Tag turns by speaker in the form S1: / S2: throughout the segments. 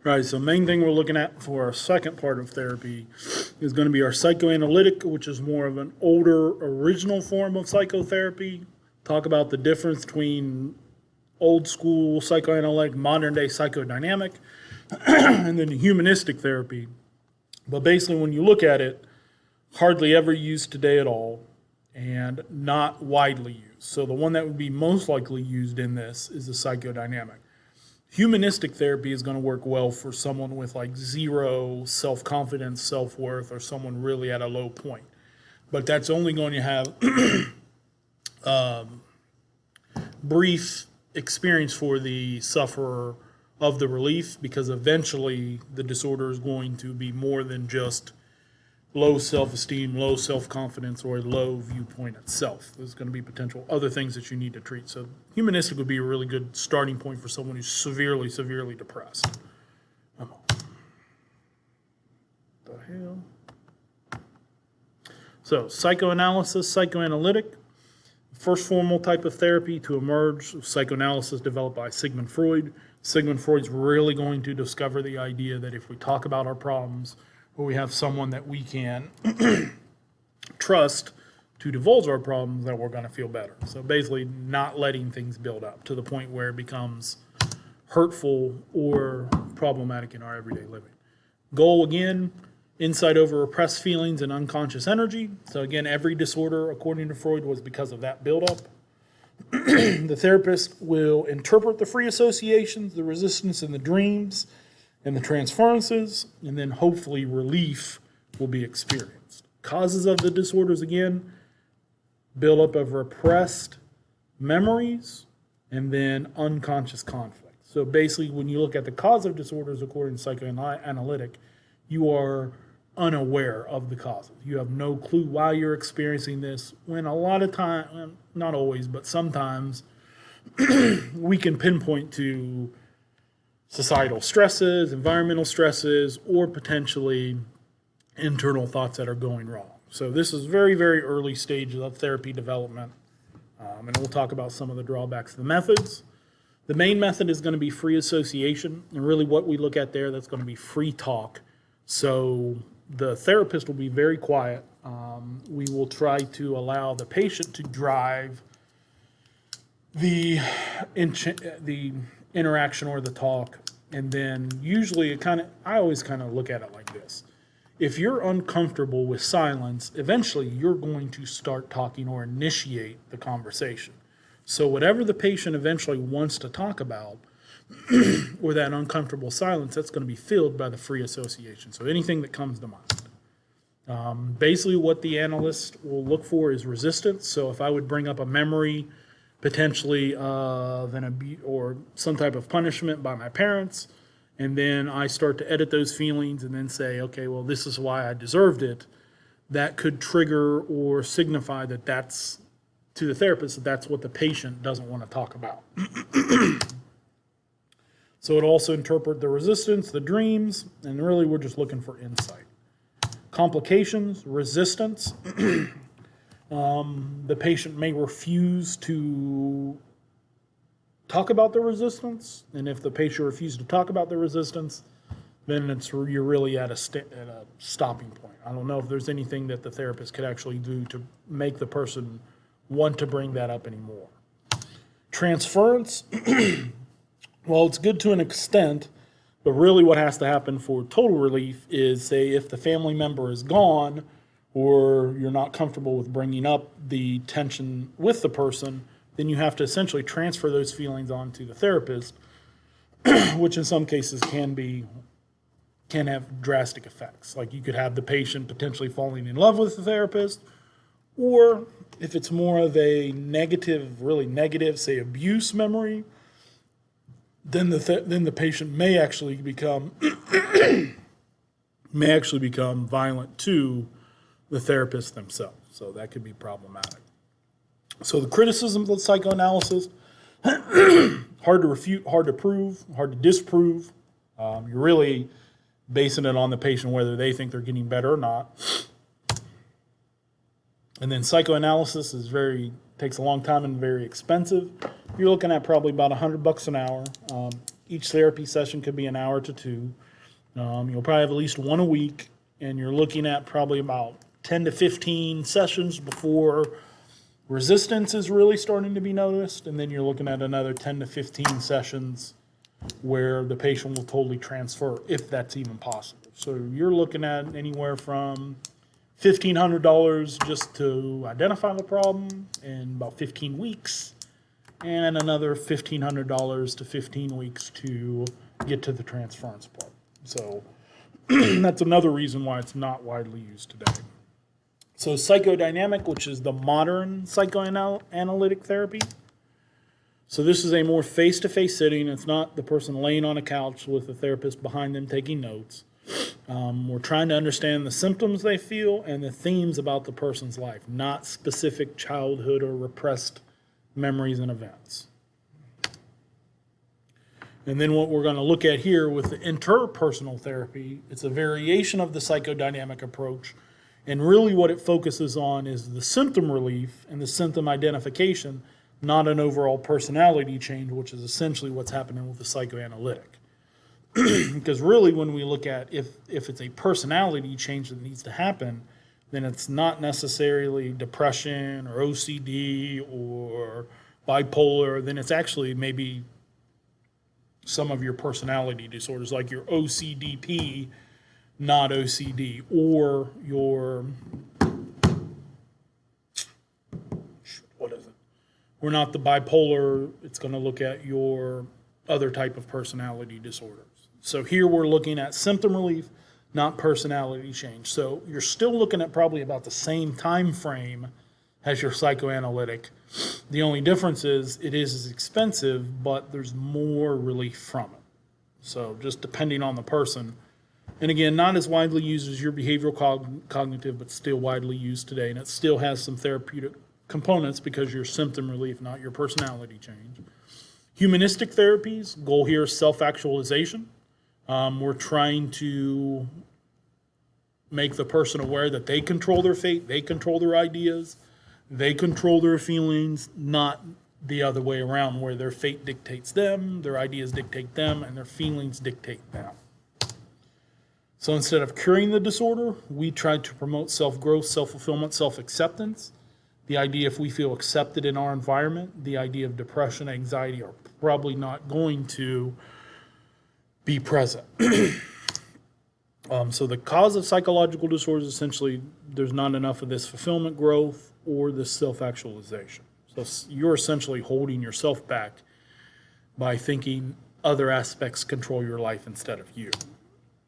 S1: Right, so main thing we're looking at for our second part of therapy is going to be our psychoanalytic, which is more of an older, original form of psychotherapy. Talk about the difference between old school psychoanalytic, modern day psychodynamic, and then humanistic therapy. But basically, when you look at it, hardly ever used today at all and not widely used. So the one that would be most likely used in this is the psychodynamic. Humanistic therapy is going to work well for someone with like zero self-confidence, self-worth, or someone really at a low point. But that's only going to have brief experience for the sufferer of the relief, because eventually the disorder is going to be more than just low self-esteem, low self-confidence, or a low viewpoint itself. There's going to be potential other things that you need to treat. So humanistic would be a really good starting point for someone who's severely, severely depressed. Come on. What the hell? So psychoanalysis, psychoanalytic. First formal type of therapy to emerge, psychoanalysis developed by Sigmund Freud. Sigmund Freud's really going to discover the idea that if we talk about our problems, or we have someone that we can trust to divulge our problems, that we're going to feel better. So basically not letting things build up to the point where it becomes hurtful or problematic in our everyday living. Goal, again, insight over repressed feelings and unconscious energy. So again, every disorder, according to Freud, was because of that buildup. The therapist will interpret the free associations, the resistance, and the dreams, and the transferences, and then hopefully relief will be experienced. Causes of the disorders, again, buildup of repressed memories, and then unconscious conflict. So basically, when you look at the cause of disorders according to psychoanalytic, you are unaware of the causes. You have no clue why you're experiencing this, when a lot of time, not always, but sometimes, we can pinpoint to societal stresses, environmental stresses, or potentially internal thoughts that are going wrong. So this is very, very early stages of therapy development, and we'll talk about some of the drawbacks of the methods. The main method is going to be free association, and really what we look at there, that's going to be free talk. So the therapist will be very quiet. We will try to allow the patient to drive the interaction or the talk, and then usually I always kind of look at it like this. If you're uncomfortable with silence, eventually you're going to start talking or initiate the conversation. So whatever the patient eventually wants to talk about, or that uncomfortable silence, that's going to be filled by the free association. So anything that comes to mind. Basically what the analyst will look for is resistance. So if I would bring up a memory potentially of an abuse or some type of punishment by my parents, and then I start to edit those feelings and then say, okay, well, this is why I deserved it, that could trigger or signify that that's, to the therapist, that that's what the patient doesn't want to talk about. So it also interpret the resistance, the dreams, and really we're just looking for insight. Complications, resistance. The patient may refuse to talk about the resistance, and if the patient refuses to talk about the resistance, then you're really at a stopping point. I don't know if there's anything that the therapist could actually do to make the person want to bring that up anymore. Transference, well, it's good to an extent, but really what has to happen for total relief is, say, if the family member is gone, or you're not comfortable with bringing up the tension with the person, then you have to essentially transfer those feelings onto the therapist, which in some cases can have drastic effects. Like you could have the patient potentially falling in love with the therapist, or if it's more of a negative, really negative, say abuse memory, then the patient may actually become violent to the therapist themselves. So that could be problematic. So the criticisms of psychoanalysis, hard to refute, hard to prove, hard to disprove. You're really basing it on the patient, whether they think they're getting better or not. And then psychoanalysis takes a long time and very expensive. You're looking at probably about $100 an hour. Each therapy session could be an hour to two. You'll probably have at least one a week, and you're looking at probably about 10 to 15 sessions before resistance is really starting to be noticed, and then you're looking at another 10 to 15 sessions where the patient will totally transfer, if that's even possible. So you're looking at anywhere from $1,500 just to identify the problem in about 15 weeks, and another $1,500 to 15 weeks to get to the transference part. So that's another reason why it's not widely used today. So psychodynamic, which is the modern psychoanalytic therapy. So this is a more face-to-face sitting. It's not the person laying on a couch with a therapist behind them taking notes. We're trying to understand the symptoms they feel and the themes about the person's life, not specific childhood or repressed memories and events. And then what we're going to look at here with the interpersonal therapy, it's a variation of the psychodynamic approach. And really what it focuses on is the symptom relief and the symptom identification, not an overall personality change, which is essentially what's happening with the psychoanalytic. Because really when we look at if it's a personality change that needs to happen, then it's not necessarily depression or OCD or bipolar. Then it's actually maybe some of your personality disorders like your OCDP, not OCD, or your, what is it? We're not the bipolar, it's going to look at your other type of personality disorders. So here we're looking at symptom relief, not personality change. So you're still looking at probably about the same time frame as your psychoanalytic. The only difference is it is expensive, but there's more relief from it. So just depending on the person. And again, not as widely used as your behavioral cognitive, but still widely used today. And it still has some therapeutic components because you're symptom relief, not your personality change. Humanistic therapies, goal here is self-actualization. We're trying to make the person aware that they control their fate, they control their ideas, they control their feelings, not the other way around where their fate dictates them, their ideas dictate them, and their feelings dictate them. So instead of curing the disorder, we try to promote self-growth, self-fulfillment, self-acceptance. The idea if we feel accepted in our environment, the idea of depression, anxiety are probably not going to be present. So the cause of psychological disorders, essentially, there's not enough of this fulfillment growth or this self-actualization. So you're essentially holding yourself back by thinking other aspects control your life instead of you.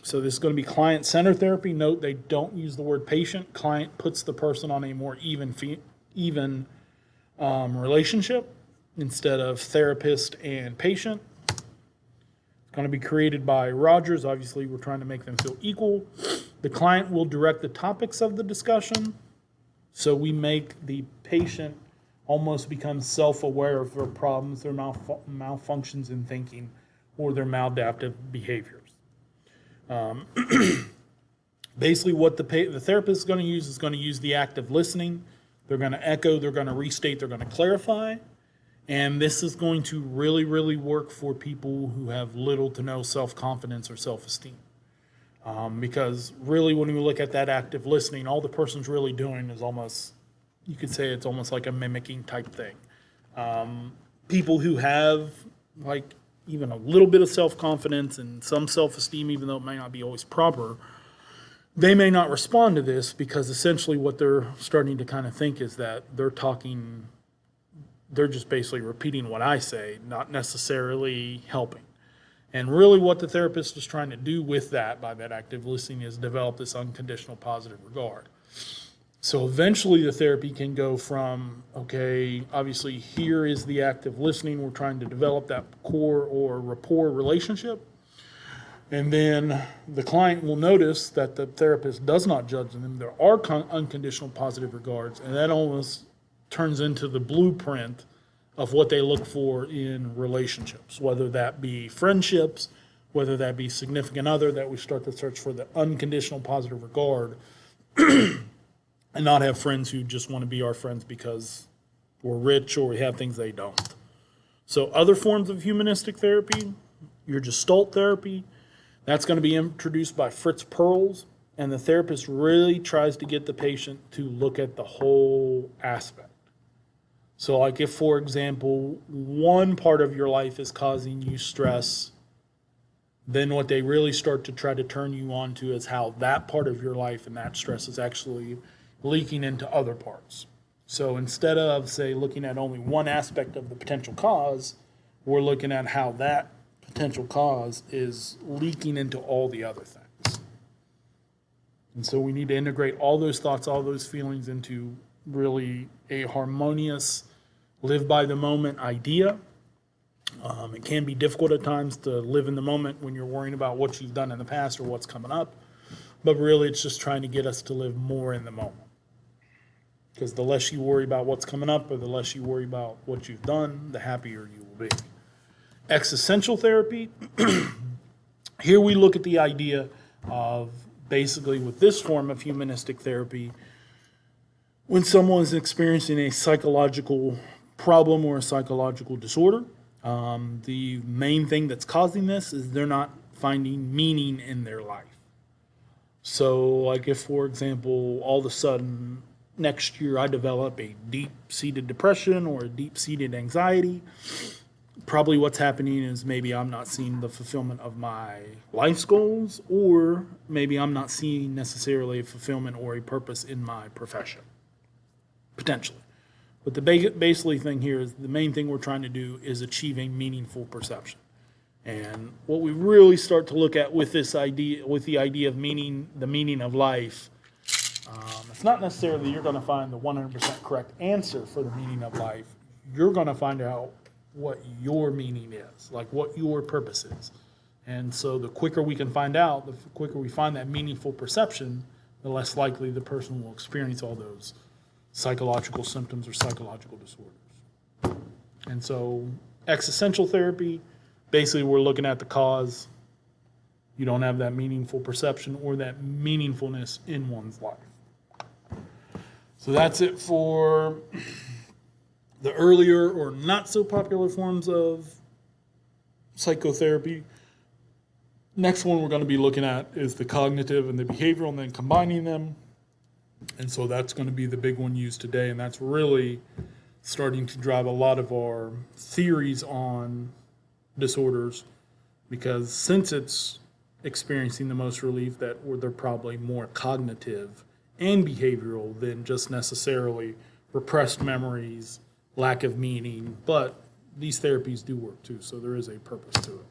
S1: So this is going to be client-centered therapy. Note they don't use the word patient. Client puts the person on a more even relationship instead of therapist and patient. It's going to be created by Rogers. Obviously, we're trying to make them feel equal. The client will direct the topics of the discussion. So we make the patient almost become self-aware of their problems, their malfunctions in thinking, or their maladaptive behaviors. Basically what the therapist is going to use the active listening. They're going to echo, they're going to restate, they're going to clarify. And this is going to really, really work for people who have little to no self-confidence or self-esteem. Because really when we look at that active listening, all the person's really doing is almost, you could say it's almost like a mimicking type thing. People who have like even a little bit of self-confidence and some self-esteem, even though it may not be always proper, they may not respond to this because essentially what they're starting to kind of think is that they're just basically repeating what I say, not necessarily helping. And really what the therapist is trying to do with that, by that active listening, is develop this unconditional positive regard. So eventually the therapy can go from, okay, obviously here is the active listening. We're trying to develop that core or rapport relationship. And then the client will notice that the therapist does not judge them. There are unconditional positive regards, and that almost turns into the blueprint of what they look for in relationships, whether that be friendships, whether that be significant other, that we start to search for the unconditional positive regard and not have friends who just want to be our friends because we're rich or we have things they don't. So other forms of humanistic therapy, Your Gestalt therapy, that's going to be introduced by Fritz Perls, and the therapist really tries to get the patient to look at the whole aspect. So like if, for example, one part of your life is causing you stress, then what they really start to try to turn you on to is how that part of your life and that stress is actually leaking into other parts. So instead of, say, looking at only one aspect of the potential cause, we're looking at how that potential cause is leaking into all the other things. And so we need to integrate all those thoughts, all those feelings into really a harmonious, live by the moment idea. It can be difficult at times to live in the moment when you're worrying about what you've done in the past or what's coming up. But really, it's just trying to get us to live more in the moment. Because the less you worry about what's coming up or the less you worry about what you've done, the happier you will be. Existential therapy. Here we look at the idea of basically with this form of humanistic therapy, when someone is experiencing a psychological problem or a psychological disorder, the main thing that's causing this is they're not finding meaning in their life. So like if, for example, all of a sudden next year I develop a deep-seated depression or a deep-seated anxiety, probably what's happening is maybe I'm not seeing the fulfillment of my life's goals, or maybe I'm not seeing necessarily a fulfillment or a purpose in my profession, potentially. But the basically thing here is the main thing we're trying to do is achieve a meaningful perception. And what we really start to look at with this idea, with the idea of meaning, the meaning of life, it's not necessarily you're going to find the 100% correct answer for the meaning of life. You're going to find out what your meaning is, like what your purpose is. And so the quicker we can find out, the quicker we find that meaningful perception, the less likely the person will experience all those psychological symptoms or psychological disorders. And so existential therapy, basically we're looking at the cause. You don't have that meaningful perception or that meaningfulness in one's life. So that's it for the earlier or not so popular forms of psychotherapy. Next one we're going to be looking at is the cognitive and the behavioral, and then combining them. And so that's going to be the big one used today, and that's really starting to drive a lot of our theories on disorders, because since it's experiencing the most relief, that they're probably more cognitive and behavioral than just necessarily repressed memories, lack of meaning. But these therapies do work too, so there is a purpose to it.